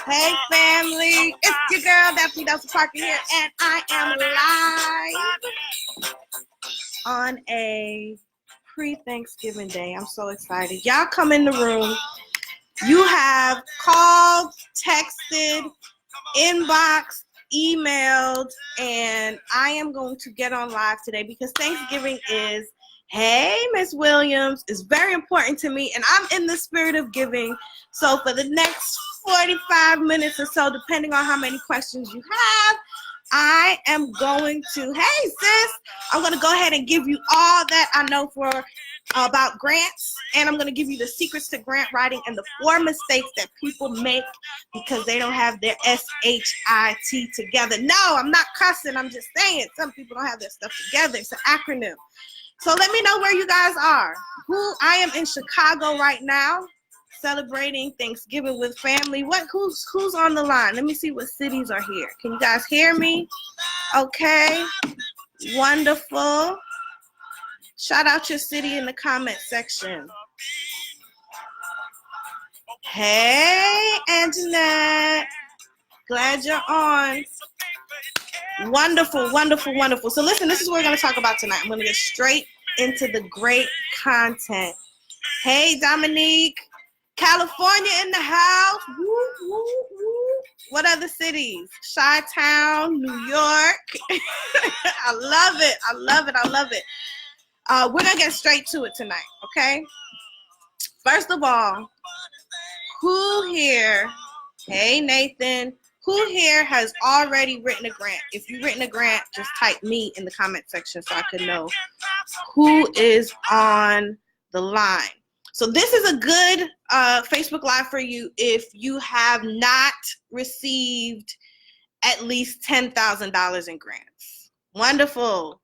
Hey family, it's your girl Nathalie Parker here, and I am live on a pre-Thanksgiving day. I'm so excited. Y'all come in the room. You have called, texted, inboxed, emailed, and I am going to get on live today because Thanksgiving is, hey, Miss Williams, is very important to me, and I'm in the spirit of giving. So for the next 45 minutes or so, depending on how many questions you have, I am going to, hey sis, I'm going to go ahead and give you all that I know about grants, and I'm going to give you the secrets to grant writing and the 4 mistakes that people make because they don't have their SHIT together. No, I'm not cussing, I'm just saying some people don't have their stuff together. It's an acronym. So let me know where you guys are. I am in Chicago right now, celebrating Thanksgiving with family. Who's on the line? Let me see what cities are here. Can you guys hear me? Okay, wonderful. Shout out your city in the comment section. Hey, Anjanette. Glad you're on. Wonderful, wonderful, wonderful. So listen, this is what we're going to talk about tonight. I'm going to get straight into the great content. Hey, Dominique. California in the house. Woo, woo, woo. What other cities? Chi-Town, New York. I love it. I love it. I love it. We're going to get straight to it tonight, okay? First of all, who here, hey, Nathan, who here has already written a grant? If you've written a grant, just type me in the comment section so I can know who is on the line. So this is a good Facebook Live for you if you have not received at least $10,000 in grants. Wonderful.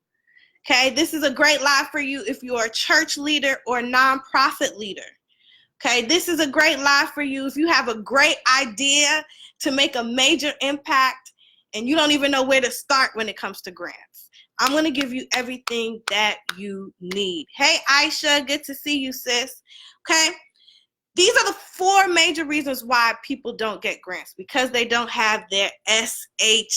Okay, this is a great live for you if you're a church leader or nonprofit leader. Okay, this is a great live for you if you have a great idea to make a major impact and you don't even know where to start when it comes to grants. I'm going to give you everything that you need. Hey, Aisha, good to see you, sis. Okay, these are the 4 major reasons why people don't get grants, because they don't have their SHIT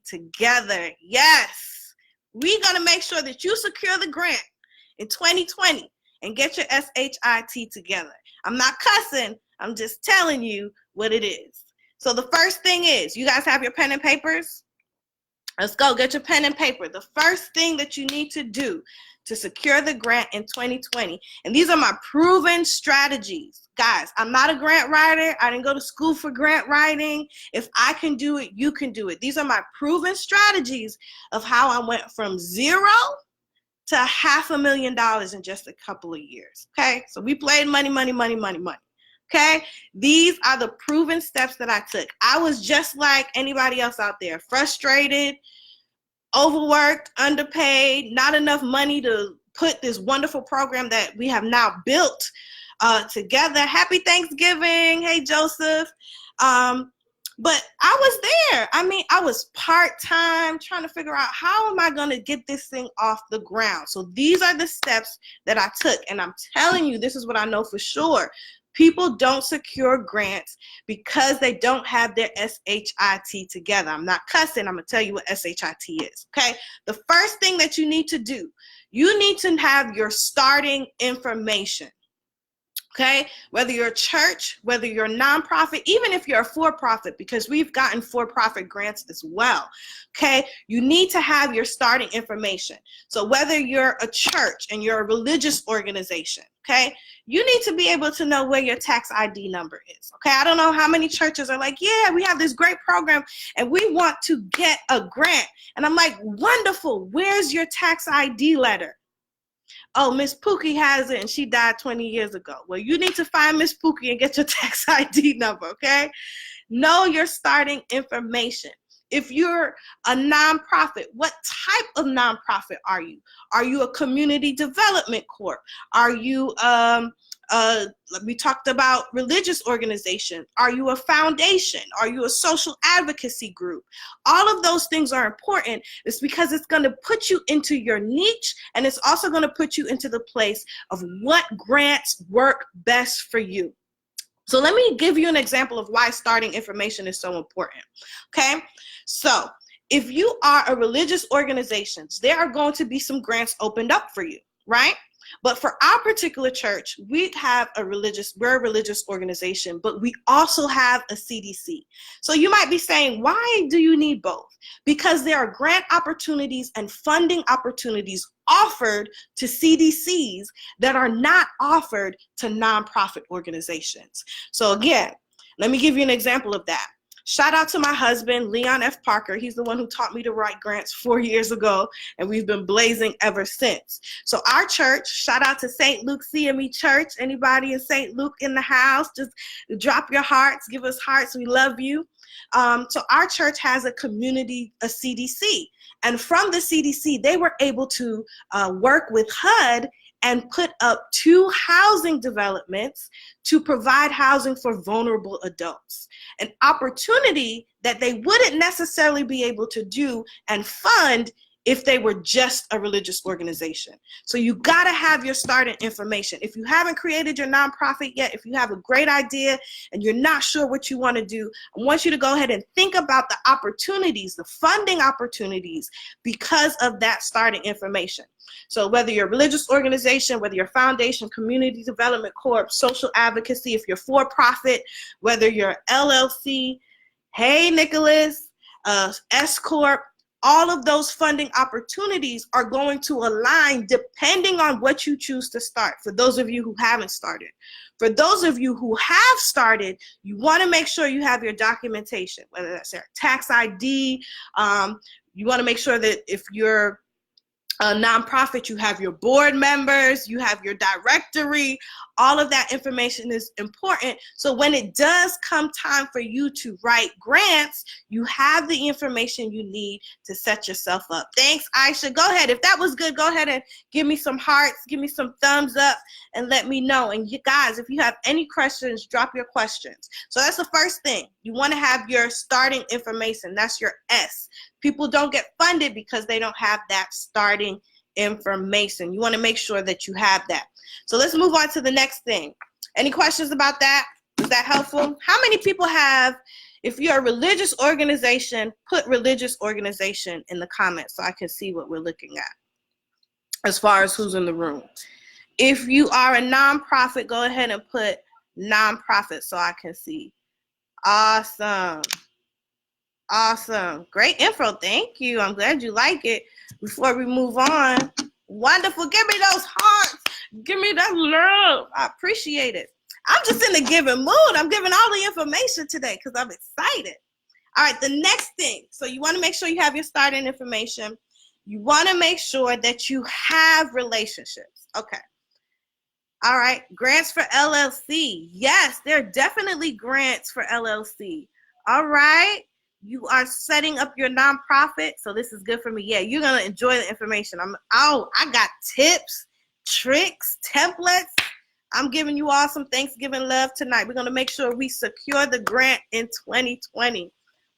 together. Yes, we're going to make sure that you secure the grant in 2020 and get your SHIT together. I'm not cussing. I'm just telling you what it is. So the first thing is, you guys have your pen and papers? Let's go, get your pen and paper. The first thing that you need to do to secure the grant in 2020, and these are my proven strategies. Guys, I'm not a grant writer. I didn't go to school for grant writing. If I can do it, you can do it. These are my proven strategies of how I went from 0 to $500,000 in just a couple of years, okay? So we played money, money, money, money, money. Okay, these are the proven steps that I took. I was just like anybody else out there, frustrated, overworked, underpaid, not enough money to put this wonderful program that we have now built together. Happy Thanksgiving. Hey, Joseph. But I was there. I mean, I was part-time trying to figure out how am I going to get this thing off the ground. So these are the steps that I took. And I'm telling you, this is what I know for sure. People don't secure grants because they don't have their SHIT together. I'm not cussing. I'm going to tell you what SHIT is, okay? The first thing that you need to do, you need to have your starting information, okay? Whether you're a church, whether you're a nonprofit, even if you're a for-profit, because we've gotten for-profit grants as well, okay? You need to have your starting information. So whether you're a church and you're a religious organization, okay, you need to be able to know where your tax ID number is, okay? I don't know how many churches are like, yeah, we have this great program and we want to get a grant. And I'm like, wonderful, where's your tax ID letter? Oh, Miss Pookie has it and she died 20 years ago. Well, you need to find Miss Pookie and get your tax ID number, okay? Know your starting information. If you're a nonprofit, what type of nonprofit are you? Are you a community development corp? Are you, we talked about religious organization. Are you a foundation? Are you a social advocacy group? All of those things are important. It's because it's going to put you into your niche, and it's also going to put you into the place of what grants work best for you. So let me give you an example of why starting information is so important. Okay, so if you are a religious organization, there are going to be some grants opened up for you, right? But for our particular church, we're a religious organization, but we also have a CDC. So you might be saying, why do you need both? Because there are grant opportunities and funding opportunities offered to CDCs that are not offered to nonprofit organizations. So again, let me give you an example of that. Shout out to my husband, Leon F. Parker. He's the one who taught me to write grants 4 years ago, and we've been blazing ever since. So our church, shout out to St. Luke CME Church. Anybody in St. Luke in the house, just drop your hearts, give us hearts. We love you. So our church has a CDC. And from the CDC, they were able to work with HUD and put up 2 housing developments to provide housing for vulnerable adults. An opportunity that they wouldn't necessarily be able to do and fund if they were just a religious organization. So you gotta have your starting information. If you haven't created your nonprofit yet, if you have a great idea and you're not sure what you wanna do, I want you to go ahead and think about the opportunities, the funding opportunities because of that starting information. So whether you're a religious organization, whether you're a foundation, community development corp, social advocacy, if you're for-profit, whether you're LLC, hey Nicholas, S Corp, all of those funding opportunities are going to align depending on what you choose to start. For those of you who haven't started. For those of you who have started, you want to make sure you have your documentation, whether that's your tax ID. You want to make sure that if you're a nonprofit, you have your board members, you have your directory. All of that information is important. So when it does come time for you to write grants, you have the information you need to set yourself up. Thanks, Aisha. Go ahead. If that was good, go ahead and give me some hearts, give me some thumbs up, and let me know. And you guys, if you have any questions, drop your questions. So that's the first thing. You want to have your starting information. That's your S. People don't get funded because they don't have that starting information. You want to make sure that you have that. So let's move on to the next thing. Any questions about that? Is that helpful? How many people have, if you're a religious organization, put religious organization in the comments so I can see what we're looking at as far as who's in the room. If you are a nonprofit, go ahead and put nonprofit so I can see. Awesome. Awesome. Great info. Thank you. I'm glad you like it. Before we move on, wonderful. Give me those hearts. Give me that love. I appreciate it. I'm just in a giving mood. I'm giving all the information today because I'm excited. All right, the next thing. So you want to make sure you have your starting information. You want to make sure that you have relationships. Okay. All right. Grants for LLC. Yes, there are definitely grants for LLC. All right. You are setting up your nonprofit. So this is good for me. Yeah, you're going to enjoy the information. I got tips, tricks, templates. I'm giving you all some Thanksgiving love tonight. We're going to make sure we secure the grant in 2020.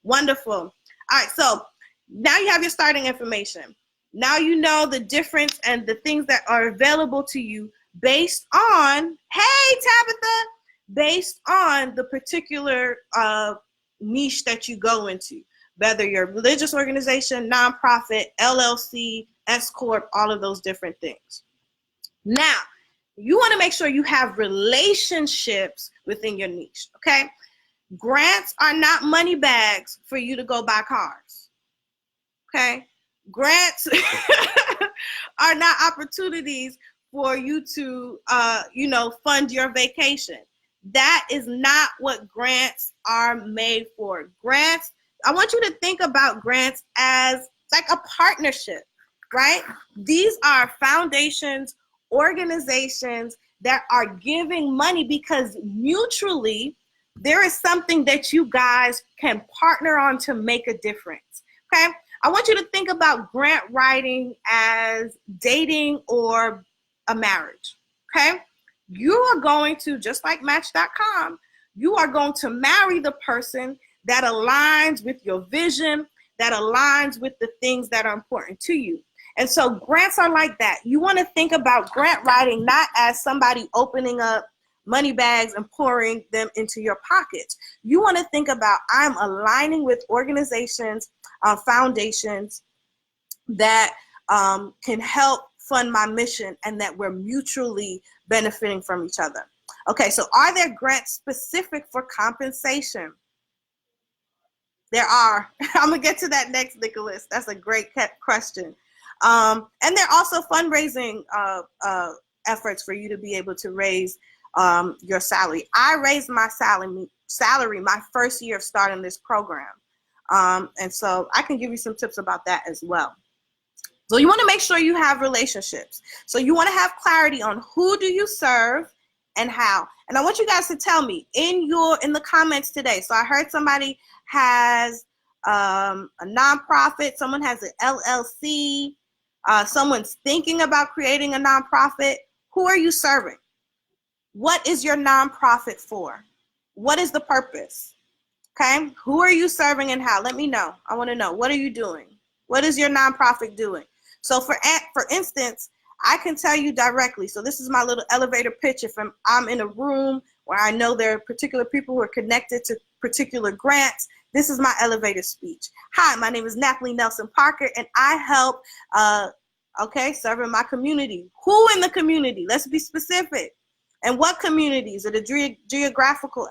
Wonderful. All right, so now you have your starting information. Now you know the difference and the things that are available to you based on, hey, Tabitha, based on the particular niche that you go into, whether you're a religious organization, nonprofit, LLC, S Corp, all of those different things. Now, you want to make sure you have relationships within your niche, okay? Grants are not money bags for you to go buy cars, okay? Grants are not opportunities for you to, fund your vacation. That is not what grants are made for. Grants, I want you to think about grants as like a partnership, right? These are foundations, organizations that are giving money because mutually there is something that you guys can partner on to make a difference, okay? I want you to think about grant writing as dating or a marriage, okay? You are going to, just like Match.com, you are going to marry the person that aligns with your vision, that aligns with the things that are important to you. And so grants are like that. You want to think about grant writing not as somebody opening up money bags and pouring them into your pockets. You want to think about, I'm aligning with organizations, foundations that can help fund my mission and that we're mutually benefiting from each other. Okay, so are there grants specific for compensation? There are. I'm going to get to that next, Nicholas. That's a great question. And there are also fundraising efforts for you to be able to raise your salary. I raised my salary my first year of starting this program. And so I can give you some tips about that as well. So you want to make sure you have relationships. So you want to have clarity on who do you serve and how. And I want you guys to tell me in the comments today. So I heard somebody has a nonprofit, someone has an LLC, someone's thinking about creating a nonprofit. Who are you serving? What is your nonprofit for? What is the purpose? Okay, who are you serving and how? Let me know. I want to know. What are you doing? What is your nonprofit doing? So for instance, I can tell you directly. So this is my little elevator pitch. If I'm in a room where I know there are particular people who are connected to particular grants, this is my elevator speech. Hi, my name is Nathalie Nelson Parker, and I help, serving my community. Who in the community? Let's be specific. And what communities are the geographical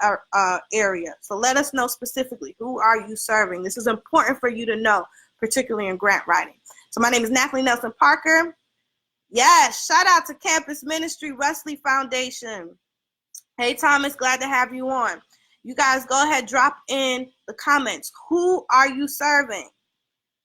area? So let us know specifically, who are you serving? This is important for you to know, particularly in grant writing. So my name is Nathalie Nelson Parker. Yes, shout out to Campus Ministry, Wesley Foundation. Hey, Thomas, glad to have you on. You guys go ahead, drop in the comments. Who are you serving?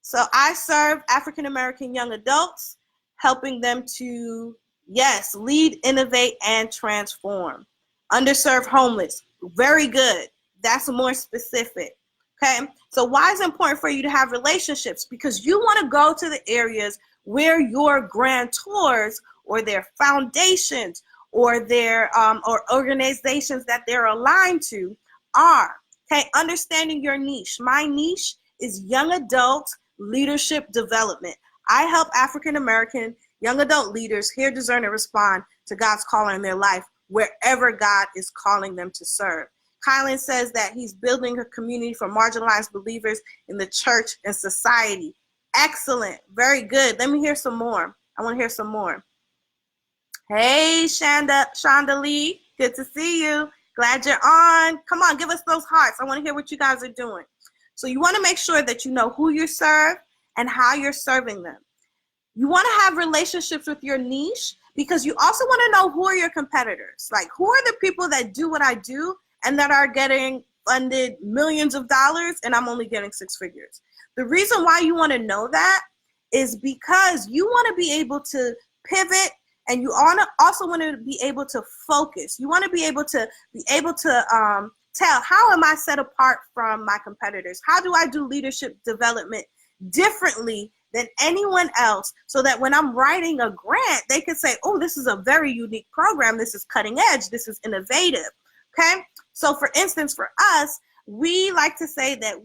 So I serve African-American young adults, helping them to, yes, lead, innovate, and transform. Underserved homeless, very good. That's more specific. Okay, so why is it important for you to have relationships? Because you want to go to the areas where your grantors or their foundations or their or organizations that they're aligned to are. Okay, understanding your niche. My niche is young adult leadership development. I help African American young adult leaders hear, discern, and respond to God's calling in their life wherever God is calling them to serve. Kylan says that he's building a community for marginalized believers in the church and society. Excellent. Very good. Let me hear some more. I want to hear some more. Hey, Shonda Lee. Good to see you. Glad you're on. Come on, give us those hearts. I want to hear what you guys are doing. So you want to make sure that you know who you serve and how you're serving them. You want to have relationships with your niche because you also want to know who are your competitors. Like, who are the people that do what I do and that are getting funded millions of dollars and I'm only getting six figures. The reason why you want to know that is because you want to be able to pivot, and you also want to be able to focus. You want to be able to tell, how am I set apart from my competitors? How do I do leadership development differently than anyone else, so that when I'm writing a grant, they can say, oh, this is a very unique program. This is cutting edge. This is innovative. Okay. So for instance, for us, we like to say that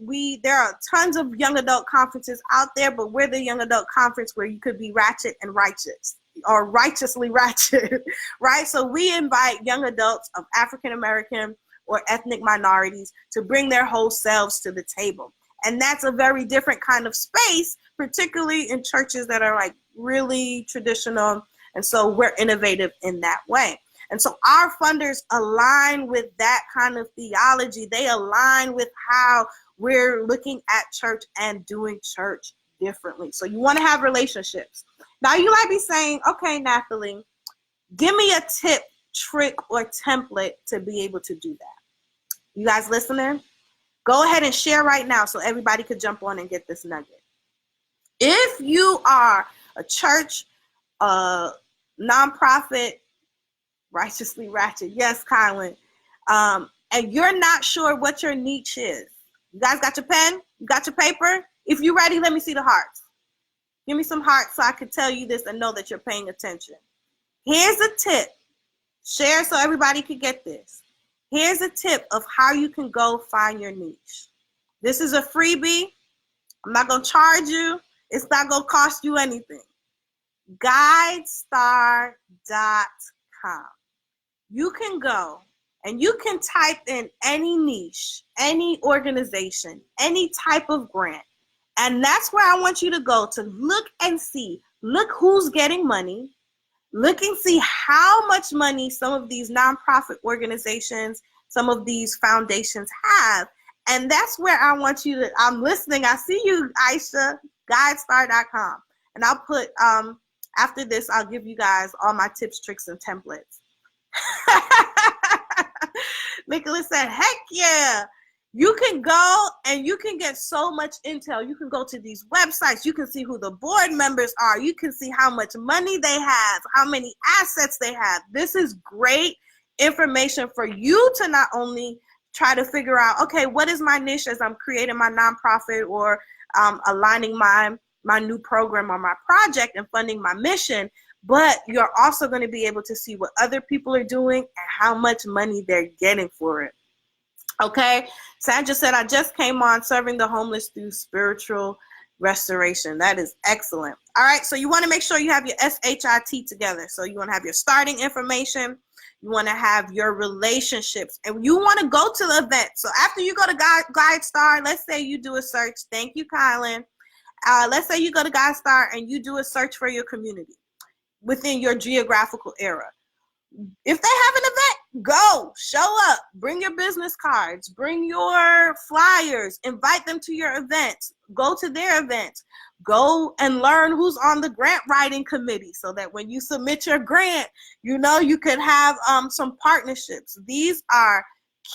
there are tons of young adult conferences out there, but we're the young adult conference where you could be ratchet and righteous, or righteously ratchet, right? So we invite young adults of African American or ethnic minorities to bring their whole selves to the table. And that's a very different kind of space, particularly in churches that are like really traditional. And so we're innovative in that way. And so our funders align with that kind of theology. They align with how we're looking at church and doing church differently. So you want to have relationships. Now you might be saying, okay, Nathalie, give me a tip, trick, or template to be able to do that. You guys listening? Go ahead and share right now so everybody could jump on and get this nugget. If you are a church, nonprofit, righteously ratchet, yes, Kylan, and you're not sure what your niche is, you guys got your pen? You got your paper? If you're ready, let me see the hearts. Give me some hearts so I can tell you this and know that you're paying attention. Here's a tip. Share so everybody can get this. Here's a tip of how you can go find your niche. This is a freebie. I'm not going to charge you. It's not going to cost you anything. GuideStar.com. you can go and you can type in any niche, any organization, any type of grant. And that's where I want you to go to look and see, look who's getting money, look and see how much money some of these nonprofit organizations, some of these foundations have. And that's where I want you to, I'm listening. I see you, Aisha, guidestar.com. And I'll put, after this, I'll give you guys all my tips, tricks, and templates. Nicholas said, heck yeah. You can go and you can get so much intel. You can go to these websites. You can see who the board members are. You can see how much money they have, how many assets they have. This is great information for you to not only try to figure out, okay, what is my niche as I'm creating my nonprofit or aligning my new program or my project and funding my mission, but you're also going to be able to see what other people are doing and how much money they're getting for it. Okay, Sandra said, I just came on serving the homeless through spiritual restoration. That is excellent. All right, so you want to make sure you have your SHIT together. So you want to have your starting information. You want to have your relationships, and you want to go to the event. So after you go to GuideStar, let's say you do a search. Thank you, Kylan. Let's say you go to GuideStar and you do a search for your community within your geographical area. If they have an event, go, show up, bring your business cards, bring your flyers, invite them to your events, go to their events, go and learn who's on the grant writing committee so that when you submit your grant, you know you could have some partnerships. These are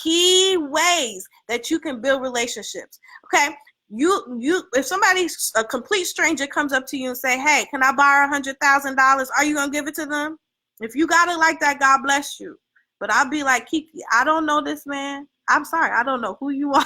key ways that you can build relationships. Okay, if somebody's a complete stranger comes up to you and say, hey, can I borrow $100,000? Are you gonna give it to them? If you got it like that, God bless you. But I'll be like, Kiki, I don't know this man. I'm sorry, I don't know who you are.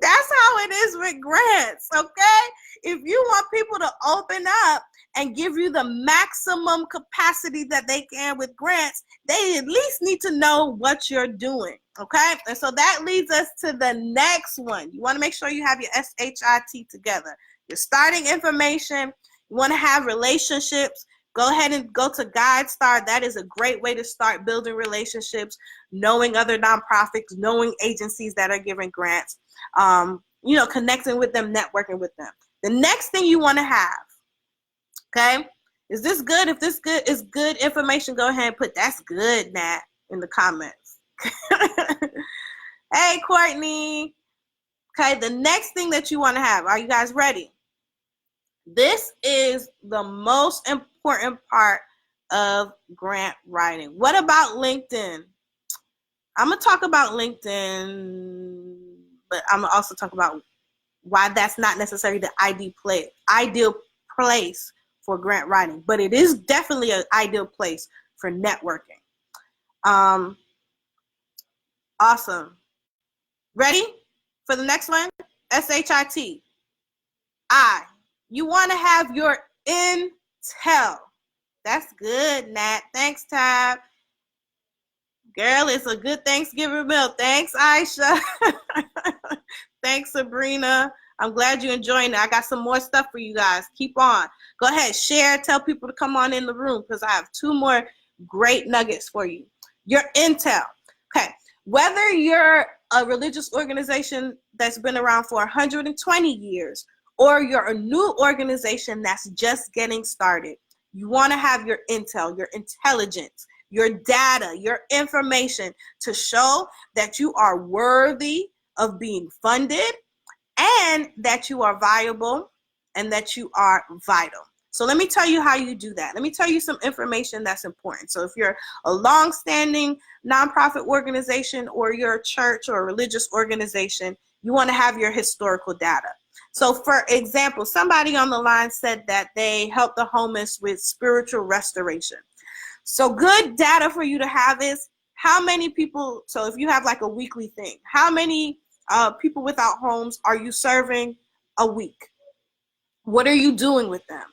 That's how it is with grants, okay? If you want people to open up and give you the maximum capacity that they can with grants, they at least need to know what you're doing, okay? And so that leads us to the next one. You want to make sure you have your SHIT together. Your starting information. You want to have relationships. Go ahead and go to GuideStar. That is a great way to start building relationships, knowing other nonprofits, knowing agencies that are giving grants, connecting with them, networking with them. The next thing you want to have, okay, is this good? If this is good information, go ahead and put that's good, Nat, in the comments. Hey, Courtney. Okay, the next thing that you want to have, are you guys ready? This is the most important part of grant writing. What about LinkedIn? I'm going to talk about LinkedIn, but I'm going to also talk about why that's not necessarily the ideal place for grant writing, but it is definitely an ideal place for networking. Awesome. Ready for the next one? SHIT. You want to have your intel. That's good, Nat. Thanks, Tab. Girl, it's a good Thanksgiving meal. Thanks, Aisha. Thanks, Sabrina. I'm glad you're enjoying it. I got some more stuff for you guys. Keep on. Go ahead, share, tell people to come on in the room because I have 2 more great nuggets for you. Your intel. Okay, whether you're a religious organization that's been around for 120 years or you're a new organization that's just getting started, you want to have your intel, your intelligence, your data, your information to show that you are worthy of being funded and that you are viable and that you are vital. So let me tell you how you do that. Let me tell you some information that's important. So if you're a long-standing nonprofit organization or you're a church or a religious organization, you want to have your historical data. So for example, somebody on the line said that they help the homeless with spiritual restoration. So good data for you to have is how many people, so if you have like a weekly thing, how many people without homes are you serving a week? What are you doing with them?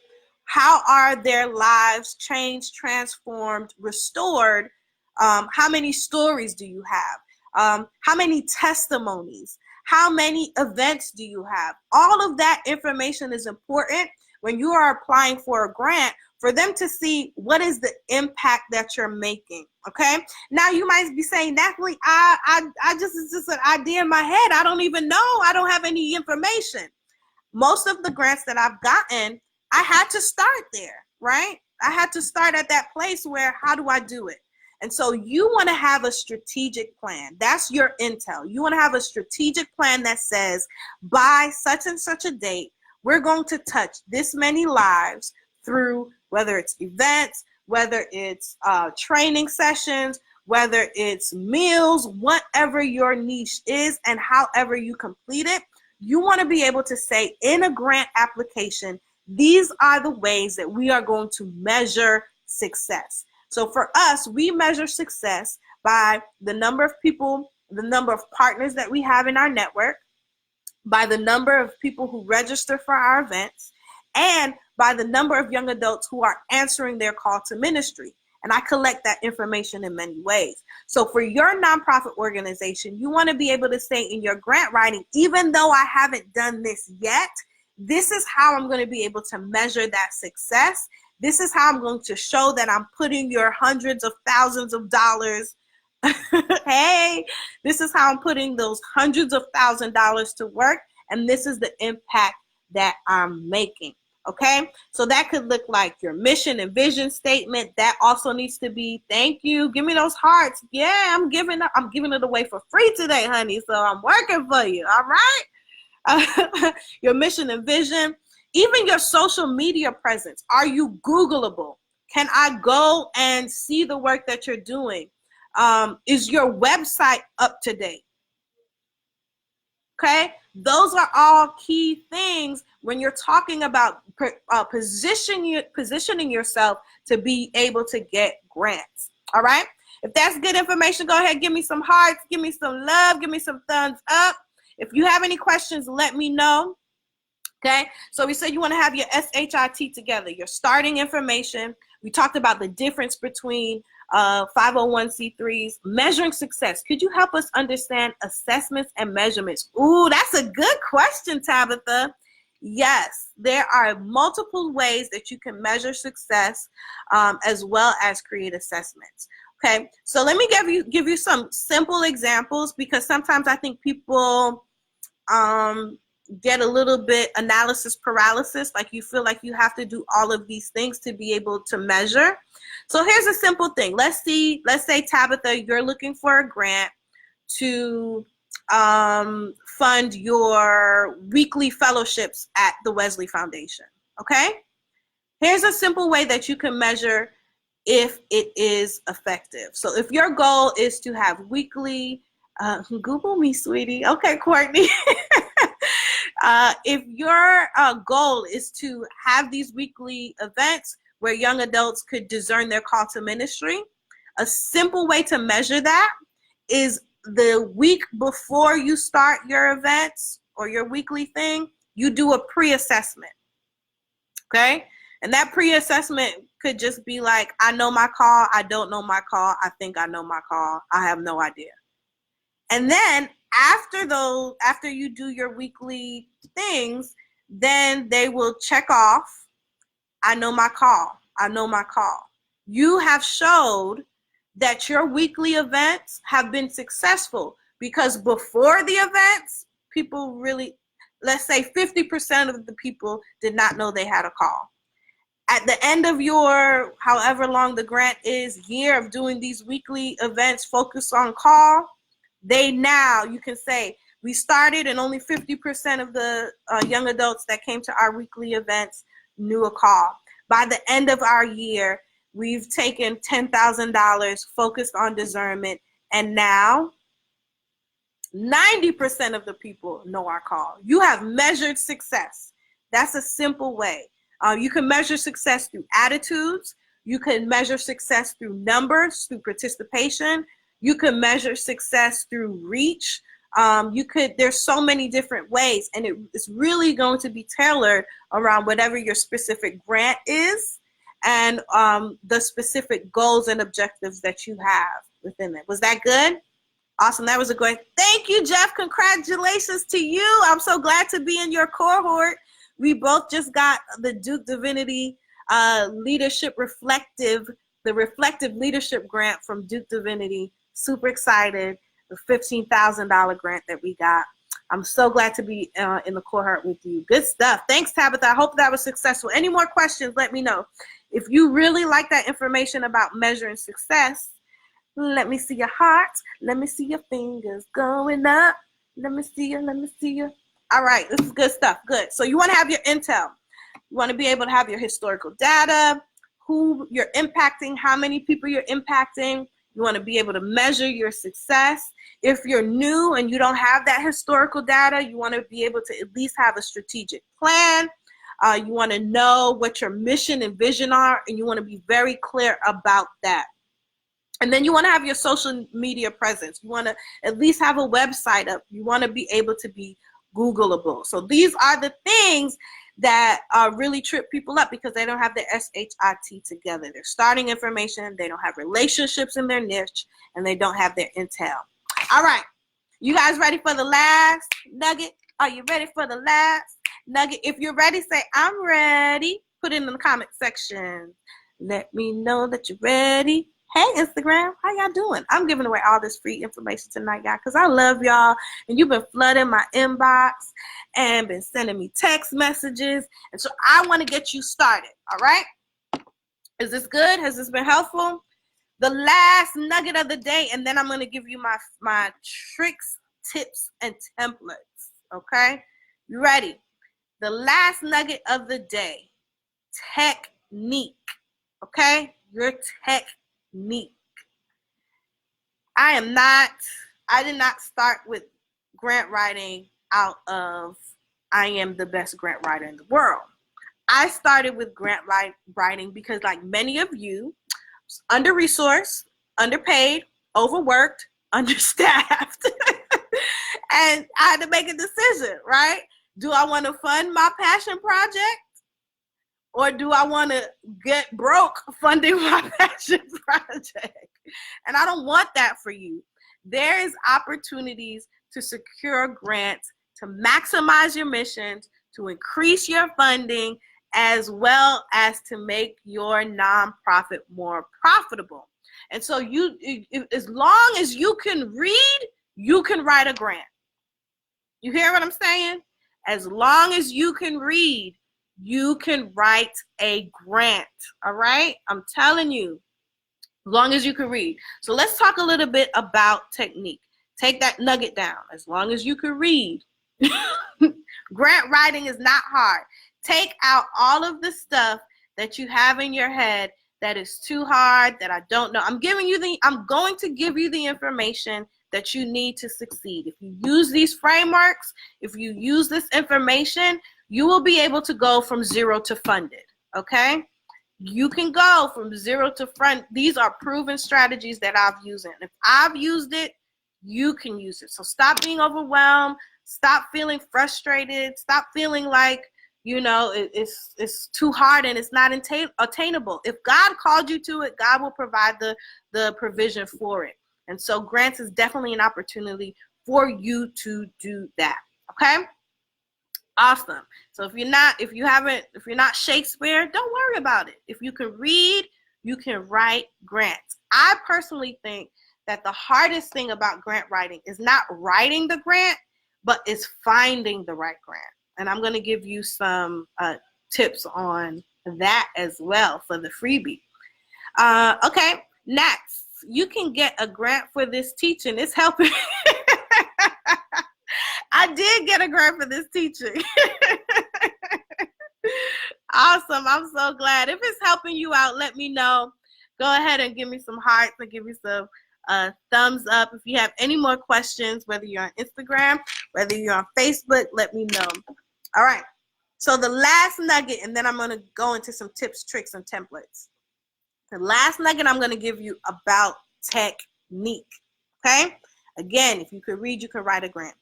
How are their lives changed, transformed, restored? How many stories do you have? How many testimonies? How many events do you have? All of that information is important when you are applying for a grant for them to see what is the impact that you're making. Okay. Now you might be saying, Nathalie, it's just an idea in my head. I don't even know. I don't have any information. Most of the grants that I've gotten, I had to start there, right? I had to start at that place where, how do I do it? And so you want to have a strategic plan. That's your intel. You want to have a strategic plan that says, by such and such a date, we're going to touch this many lives through whether it's events, whether it's training sessions, whether it's meals, whatever your niche is and however you complete it. You want to be able to say in a grant application, these are the ways that we are going to measure success. So for us, we measure success by the number of people, the number of partners that we have in our network, by the number of people who register for our events, and by the number of young adults who are answering their call to ministry. And I collect that information in many ways. So for your nonprofit organization, you want to be able to say in your grant writing, even though I haven't done this yet, this is how I'm going to be able to measure that success. This is how I'm going to show that I'm putting your hundreds of thousands of dollars. Hey, this is how I'm putting those hundreds of $1,000s to work. And this is the impact that I'm making. Okay, so that could look like your mission and vision statement. That also needs to be, thank you, give me those hearts. Yeah, I'm giving it away for free today, honey. So I'm working for you. All right. Your mission and vision, even your social media presence. Are you Googleable? Can I go and see the work that you're doing? Is your website up to date? Okay, those are all key things when you're talking about positioning yourself to be able to get grants. All right, if that's good information, go ahead, give me some hearts, give me some love, give me some thumbs up. If you have any questions, let me know. Okay, so we said you want to have your SHIT together, your starting information. We talked about the difference between 501c3s, measuring success. Could you help us understand assessments and measurements? Ooh, that's a good question, Tabitha. Yes, there are multiple ways that you can measure success as well as create assessments. Okay, so let me give you some simple examples, because sometimes I think people get a little bit analysis paralysis, like you feel like you have to do all of these things to be able to measure. So here's a simple thing. Let's say, Tabitha, you're looking for a grant to fund your weekly fellowships at the Wesley Foundation. Okay? Here's a simple way that you can measure if it is effective. So if your goal is to have weekly, Google me, sweetie. Okay, Courtney. If your goal is to have these weekly events where young adults could discern their call to ministry, a simple way to measure that is the week before you start your events or your weekly thing, you do a pre-assessment. Okay? And that pre-assessment could just be like, I know my call, I don't know my call, I think I know my call, I have no idea. And then after you do your weekly things, then they will check off, I know my call, I know my call. You have showed that your weekly events have been successful, because before the events, people really, let's say 50% of the people did not know they had a call. At the end of your, however long the grant is, year of doing these weekly events focused on call, you can say, we started and only 50% of the young adults that came to our weekly events knew a call. By the end of our year, we've taken $10,000 focused on discernment, and now 90% of the people know our call. You have measured success. That's a simple way. You can measure success through attitudes. You can measure success through numbers, through participation. You can measure success through reach. There's so many different ways, and it's really going to be tailored around whatever your specific grant is and the specific goals and objectives that you have within it. Was that good? Awesome. That was a great. Thank you, Jeff. Congratulations to you. I'm so glad to be in your cohort. We both just got the Duke Divinity Leadership Reflective, the Reflective Leadership Grant from Duke Divinity. Super excited. The $15,000 grant that we got. I'm so glad to be in the cohort with you. Good stuff. Thanks, Tabitha. I hope that was successful. Any more questions, let me know. If you really like that information about measuring success, let me see your heart. Let me see your fingers going up. Let me see you. Let me see you. All right. This is good stuff. Good. So you want to have your intel. You want to be able to have your historical data, who you're impacting, how many people you're impacting. You want to be able to measure your success. If you're new and you don't have that historical data, you want to be able to at least have a strategic plan. You want to know what your mission and vision are, and you want to be very clear about that. And then you want to have your social media presence. You want to at least have a website up. You want to be able to be Googleable. So these are the things that really trip people up because they don't have their SHIT together. They're starting information, they don't have relationships in their niche, and they don't have their intel. All right, you guys ready for the last nugget? Are you ready for the last nugget? If you're ready, say, I'm ready. Put it in the comment section. Let me know that you're ready. Hey, Instagram, how y'all doing? I'm giving away all this free information tonight, y'all, because I love y'all, and you've been flooding my inbox and been sending me text messages, and so I want to get you started, all right? Is this good? Has this been helpful? The last nugget of the day, and then I'm going to give you my tricks, tips, and templates, okay? You ready? The last nugget of the day, technique, okay? Your technique. I did not start with grant writing out of I am the best grant writer in the world. I started with grant writing because, like many of you, under-resourced, underpaid, overworked, understaffed, and I had to make a decision, right? Do I want to fund my passion project, or do I want to get broke funding my passion project? And I don't want that for you. There is opportunities to secure grants, to maximize your missions, to increase your funding, as well as to make your nonprofit more profitable. And so as long as you can read, you can write a grant. You hear what I'm saying? As long as you can read, you can write a grant, all right? I'm telling you, as long as you can read. So let's talk a little bit about technique. Take that nugget down. As long as you can read. Grant writing is not hard. Take out all of the stuff that you have in your head that is too hard, that I don't know. I'm going to give you the information that you need to succeed. If you use these frameworks, if you use this information, you will be able to go from zero to funded, okay? You can go from zero to front. These are proven strategies that I've used. And if I've used it, you can use it. So stop being overwhelmed. Stop feeling frustrated. Stop feeling like, you know, it's too hard and it's not attainable. If God called you to it, God will provide the provision for it. And so grants is definitely an opportunity for you to do that, okay? Awesome. So if you're not Shakespeare, don't worry about it. If you can read, you can write grants. I personally think that the hardest thing about grant writing is not writing the grant, but is finding the right grant. And I'm going to give you some tips on that as well for the freebie. Okay, next, you can get a grant for this teaching. It's helping. I did get a grant for this teaching. Awesome. I'm so glad. If it's helping you out, let me know. Go ahead and give me some hearts and give me some thumbs up. If you have any more questions, whether you're on Instagram, whether you're on Facebook, let me know. All right. So the last nugget, and then I'm going to go into some tips, tricks, and templates. The last nugget I'm going to give you about technique. Okay? Again, if you could read, you can write a grant.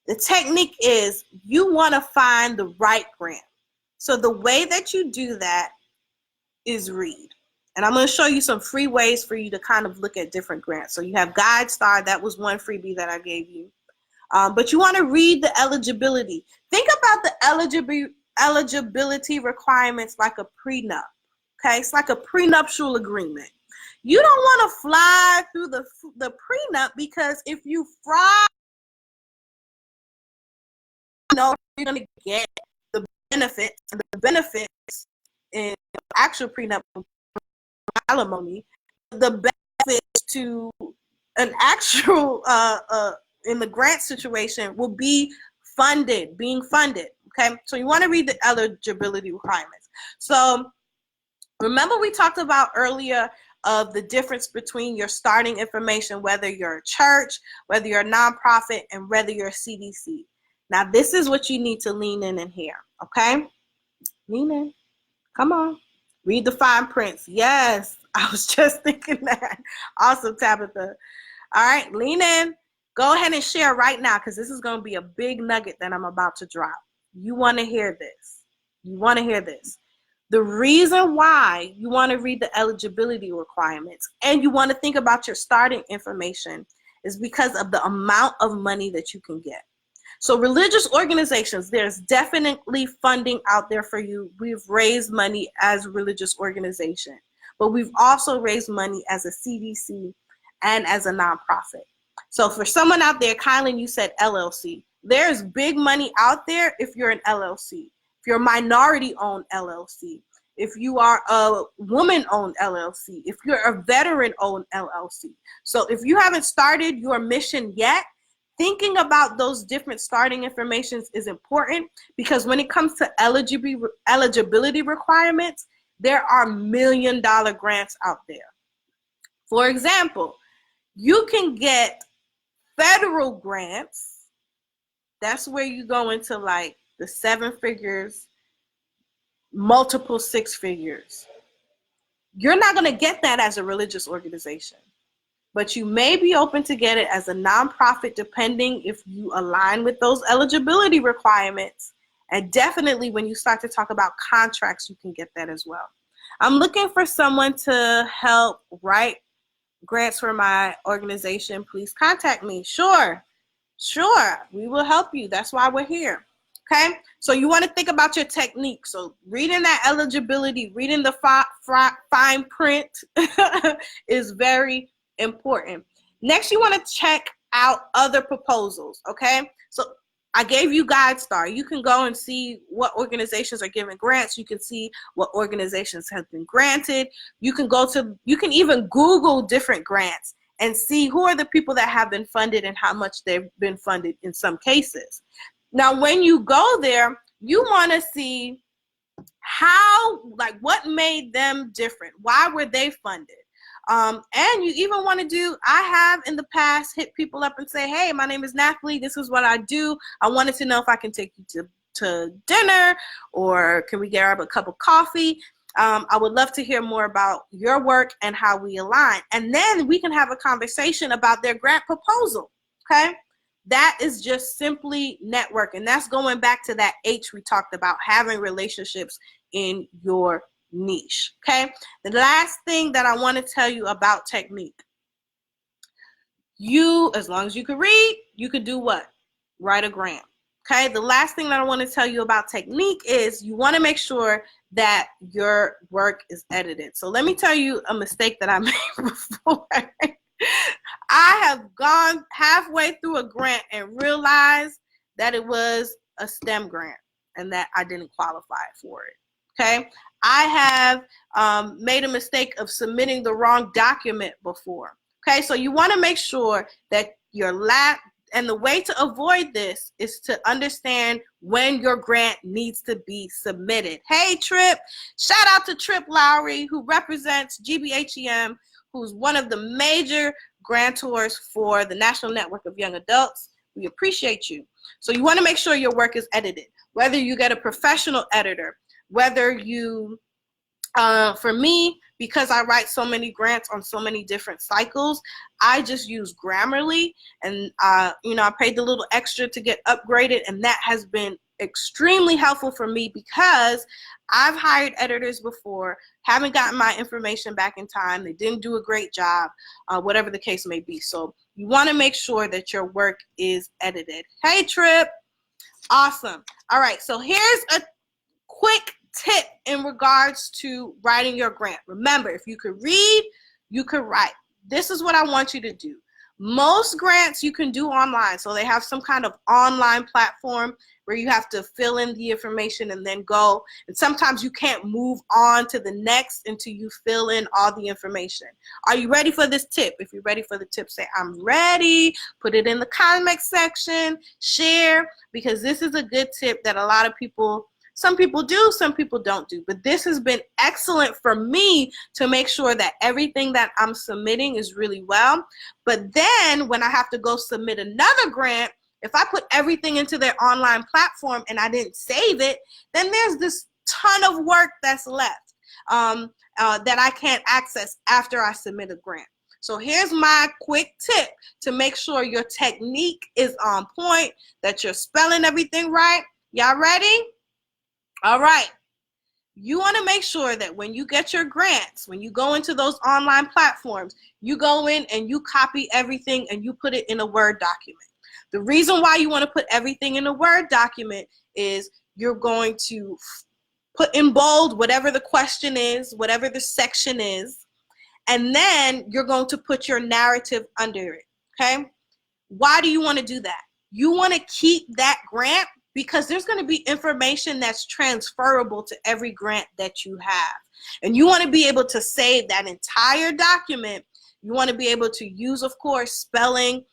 The technique is you want to find the right grant. So the way that you do that is read. And I'm going to show you some free ways for you to kind of look at different grants. So you have GuideStar. That was one freebie that I gave you. But you want to read the eligibility. Think about the eligibility requirements like a prenup, Okay, it's like a prenuptial agreement. You don't want to fly through the prenup, because if you fry, you're going to get the benefits, and the benefits in actual prenup alimony, the benefits to an actual in the grant situation will be being funded. Okay, so you want to read the eligibility requirements. So remember, we talked about earlier of the difference between your starting information, whether you're a church, whether you're a nonprofit, and whether you're a CDC. Now, this is what you need to lean in and hear, okay? Lean in. Come on. Read the fine prints. Yes, I was just thinking that. Awesome, Tabitha. All right, lean in. Go ahead and share right now, because this is going to be a big nugget that I'm about to drop. You want to hear this. You want to hear this. The reason why you want to read the eligibility requirements and you want to think about your starting information is because of the amount of money that you can get. So religious organizations, there's definitely funding out there for you. We've raised money as a religious organization, but we've also raised money as a CDC and as a nonprofit. So for someone out there, Kylan, you said LLC. There's big money out there if you're an LLC. If you're a minority-owned LLC, if you are a woman-owned LLC, if you're a veteran-owned LLC. So if you haven't started your mission yet, thinking about those different starting informations is important, because when it comes to eligibility requirements, there are million-dollar grants out there. For example, you can get federal grants. That's where you go into like the 7 figures, multiple 6 figures. You're not going to get that as a religious organization, but you may be open to get it as a nonprofit, depending if you align with those eligibility requirements. And definitely when you start to talk about contracts, you can get that as well. I'm looking for someone to help write grants for my organization. Please contact me. Sure, we will help you. That's why we're here. Okay, so you want to think about your technique. So reading that eligibility, reading the fine print is very important. Next, you want to check out other proposals. Okay, so I gave you GuideStar. You can go and see what organizations are giving grants. You can see what organizations have been granted. You can even Google different grants and see who are the people that have been funded and how much they've been funded in some cases. Now, when you go there, you want to see what made them different. Why were they funded? And you even want to I have in the past hit people up and say, hey, my name is Nathalie. This is what I do. I wanted to know if I can take you to dinner, or can we grab a cup of coffee? I would love to hear more about your work and how we align. And then we can have a conversation about their grant proposal, okay? That is just simply networking. That's going back to that H we talked about, having relationships in your niche, okay? The last thing that I want to tell you about technique. As long as you can read, you could do what? Write a grant. Okay, the last thing that I want to tell you about technique is you want to make sure that your work is edited. So let me tell you a mistake that I made before. I have gone halfway through a grant and realized that it was a STEM grant and that I didn't qualify for it. Okay, I have made a mistake of submitting the wrong document before. Okay, so you want to make sure that and the way to avoid this is to understand when your grant needs to be submitted. Hey, Trip. Shout out to Trip Lowry, who represents GBHEM, who's one of the major grantors for the National Network of Young Adults. We appreciate you. So you want to make sure your work is edited, whether you get a professional editor, whether you, for me, because I write so many grants on so many different cycles, I just use Grammarly, and I paid the little extra to get upgraded, and that has been extremely helpful for me because I've hired editors before, haven't gotten my information back in time, they didn't do a great job, whatever the case may be. So you want to make sure that your work is edited. Hey, Trip. Awesome. All right, so here's a quick tip in regards to writing your grant. Remember, if you could read, you could write. This is what I want you to do. Most grants you can do online. So they have some kind of online platform where you have to fill in the information and then go. And sometimes you can't move on to the next until you fill in all the information. Are you ready for this tip? If you're ready for the tip, say, I'm ready. Put it in the comment section, share, because this is a good tip that a lot of people, some people do, some people don't do. But this has been excellent for me to make sure that everything that I'm submitting is really well. But then when I have to go submit another grant, if I put everything into their online platform and I didn't save it, then there's this ton of work that's left that I can't access after I submit a grant. So here's my quick tip to make sure your technique is on point, that you're spelling everything right. Y'all ready? All right. You want to make sure that when you get your grants, when you go into those online platforms, you go in and you copy everything and you put it in a Word document. The reason why you want to put everything in a Word document is you're going to put in bold whatever the question is, whatever the section is, and then you're going to put your narrative under it, okay? Why do you want to do that? You want to keep that grant because there's going to be information that's transferable to every grant that you have. And you want to be able to save that entire document. You want to be able to use, of course, spelling,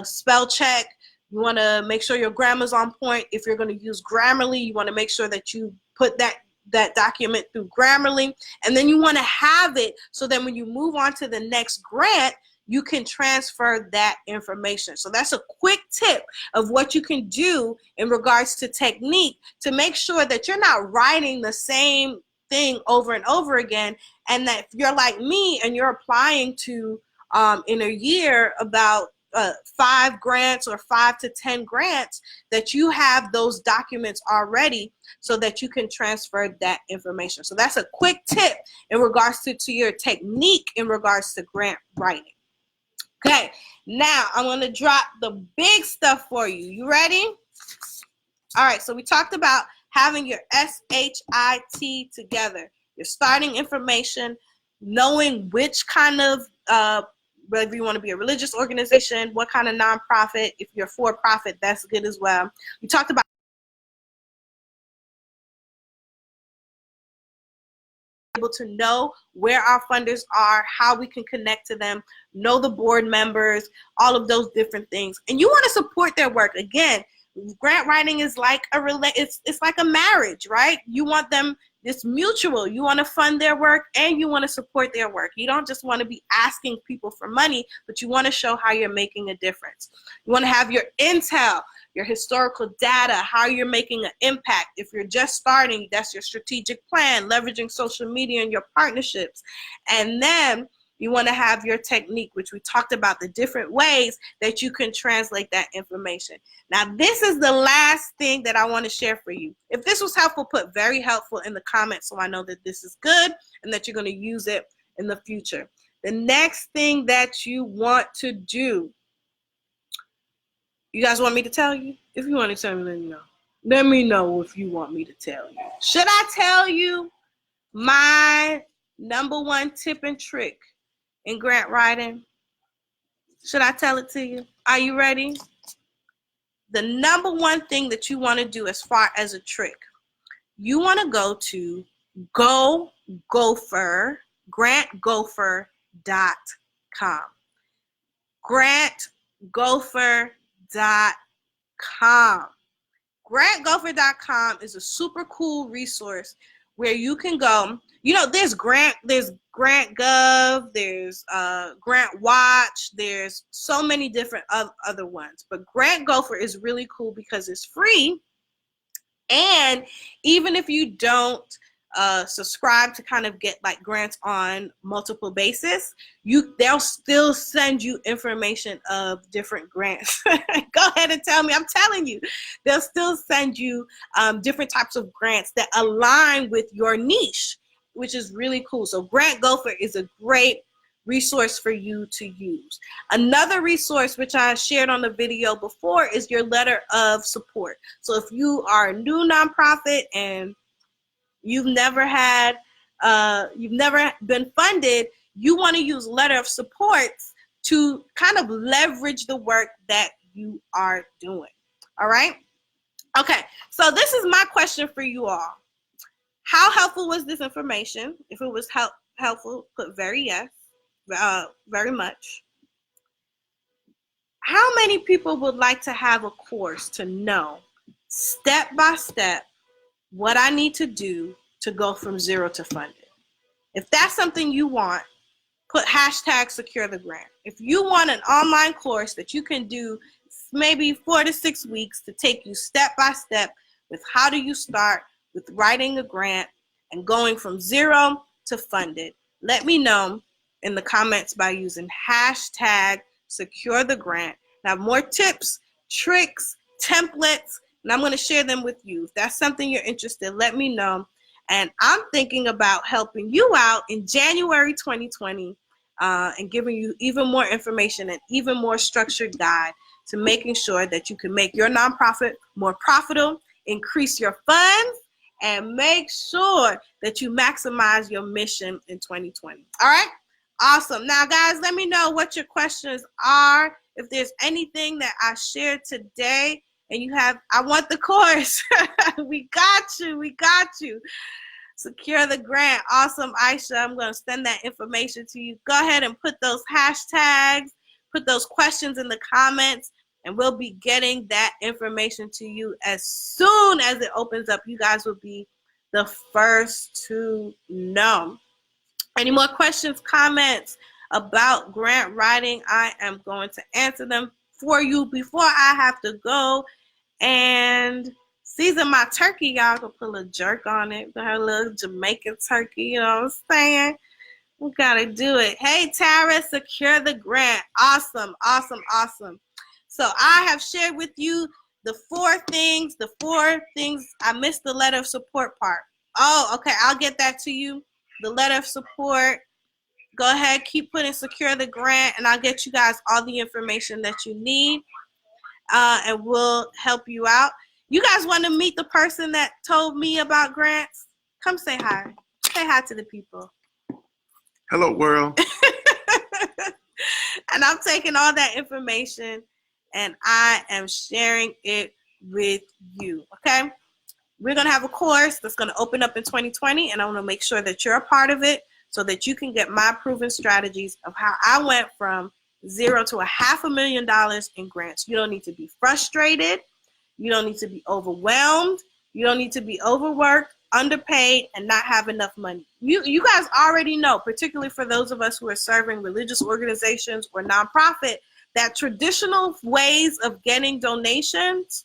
spell check. You want to make sure your grammar's on point. If you're going to use Grammarly, you want to make sure that you put that document through Grammarly. And then you want to have it so that when you move on to the next grant, you can transfer that information. So that's a quick tip of what you can do in regards to technique to make sure that you're not writing the same thing over and over again, and that if you're like me and you're applying to in a year about 5 grants or 5 to 10 grants, that you have those documents already so that you can transfer that information. So that's a quick tip in regards to your technique in regards to grant writing. Okay, now I'm going to drop the big stuff for you. You ready? All right, so we talked about having your SHIT together, your starting information, knowing which kind of, whether you want to be a religious organization, what kind of nonprofit. If you're for profit, that's good as well. We talked about able to know where our funders are, how we can connect to them, know the board members, all of those different things. And you want to support their work. Again, grant writing is like it's like a marriage, right? You want them, it's mutual. You want to fund their work and you want to support their work. You don't just want to be asking people for money, but you want to show how you're making a difference. You want to have your intel, your historical data, how you're making an impact. If you're just starting, that's your strategic plan, leveraging social media and your partnerships. And then you want to have your technique, which we talked about the different ways that you can translate that information. Now, this is the last thing that I want to share for you. If this was helpful, put very helpful in the comments so I know that this is good and that you're going to use it in the future. The next thing that you want to do, you guys want me to tell you? If you want to tell me, let me know. Let me know if you want me to tell you. Should I tell you my #1 tip and trick in grant writing? Should I tell it to you? Are you ready? The #1 thing that you want to do as far as a trick, you want to go to grantgopher.com. Grantgopher.com. Grantgopher.com is a super cool resource where you can go. You know, there's GrantGov, there's Grant Watch, there's so many different other ones. But Grant Gopher is really cool because it's free. And even if you don't subscribe to kind of get like grants on multiple basis, they'll still send you information of different grants. Go ahead and tell me. I'm telling you, they'll still send you different types of grants that align with your niche, which is really cool. So Grant Gopher is a great resource for you to use. Another resource which I shared on the video before is your letter of support. So if you are a new nonprofit and you've never been funded, you want to use letter of support to kind of leverage the work that you are doing. All right. Okay. So this is my question for you all. How helpful was this information? If it was helpful, put very yes, very much. How many people would like to have a course to know step by step what I need to do to go from zero to funded? If that's something you want, put hashtag secure the grant. If you want an online course that you can do maybe 4 to 6 weeks to take you step by step with how do you start with writing a grant and going from zero to funded, let me know in the comments by using hashtag secure the grant. I have more tips, tricks, templates, and I'm going to share them with you. If that's something you're interested, let me know. And I'm thinking about helping you out in January 2020 and giving you even more information and even more structured guide to making sure that you can make your nonprofit more profitable, increase your funds, and make sure that you maximize your mission in 2020. All right? Awesome. Now, guys, let me know what your questions are. If there's anything that I shared today and you have, I want the course. We got you. We got you. Secure the grant. Awesome, Aisha. I'm going to send that information to you. Go ahead and put those hashtags, put those questions in the comments, and we'll be getting that information to you as soon as it opens up. You guys will be the first to know. Any more questions, comments about grant writing? I am going to answer them for you before I have to go and season my turkey. Y'all can put a little jerk on it. Got a little Jamaican turkey, you know what I'm saying? We gotta do it. Hey, Tara, secure the grant. Awesome, awesome, awesome. So I have shared with you the four things. I missed the letter of support part. Oh, okay, I'll get that to you. The letter of support. Go ahead, keep putting secure the grant, and I'll get you guys all the information that you need, and we'll help you out. You guys want to meet the person that told me about grants? Come say hi. Say hi to the people. Hello, world. And I'm taking all that information, and I am sharing it with you, okay? We're going to have a course that's going to open up in 2020, and I want to make sure that you're a part of it so that you can get my proven strategies of how I went from zero to $500,000 in grants. You don't need to be frustrated. You don't need to be overwhelmed. You don't need to be overworked, underpaid, and not have enough money. You guys already know, particularly for those of us who are serving religious organizations or nonprofit, that traditional ways of getting donations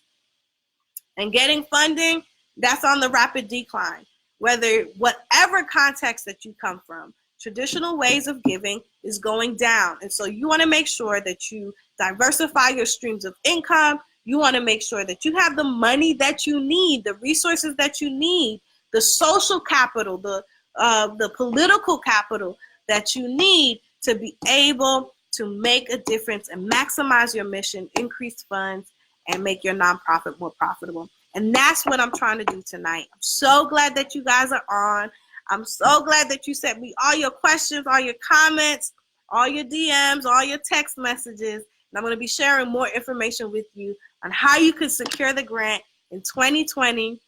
and getting funding, that's on the rapid decline. Whatever context that you come from, traditional ways of giving is going down. And so you want to make sure that you diversify your streams of income. You want to make sure that you have the money that you need, the resources that you need, the social capital, the political capital that you need to be able to make a difference and maximize your mission, increase funds, and make your nonprofit more profitable. And that's what I'm trying to do tonight. I'm so glad that you guys are on. I'm so glad that you sent me all your questions, all your comments, all your DMs, all your text messages. And I'm going to be sharing more information with you on how you can secure the grant in 2020.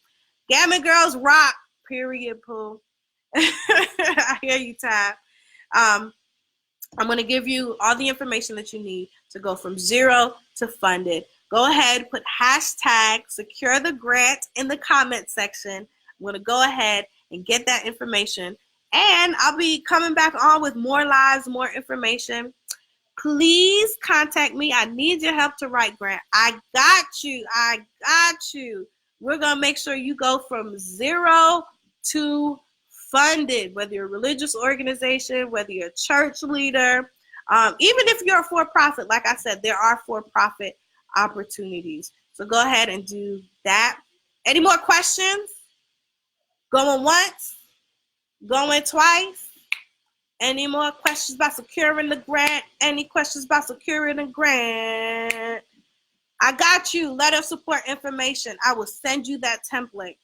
Gamma Girls rock, period, Pooh. I hear you, Ty. I'm going to give you all the information that you need to go from zero to funded. Go ahead, put hashtag secure the grant in the comment section. I'm going to go ahead and get that information. And I'll be coming back on with more lives, more information. Please contact me. I need your help to write grant. I got you. I got you. We're going to make sure you go from zero to funded, whether you're a religious organization, whether you're a church leader, even if you're a for-profit. Like I said, there are for-profit opportunities. So go ahead and do that. Any more questions? Going once? Going twice? Any more questions about securing the grant? Any questions about securing the grant? I got you. Letter of support information. I will send you that template.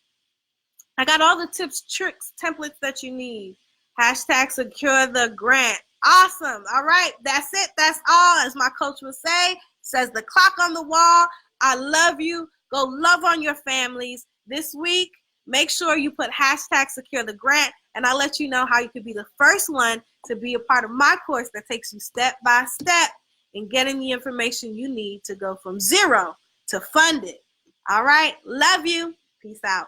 I got all the tips, tricks, templates that you need. Hashtag secure the grant. Awesome. All right. That's it. That's all. As my coach would say, says the clock on the wall. I love you. Go love on your families. This week, make sure you put hashtag secure the grant, and I'll let you know how you could be the first one to be a part of my course that takes you step by step in getting the information you need to go from zero to funded. All right. Love you. Peace out.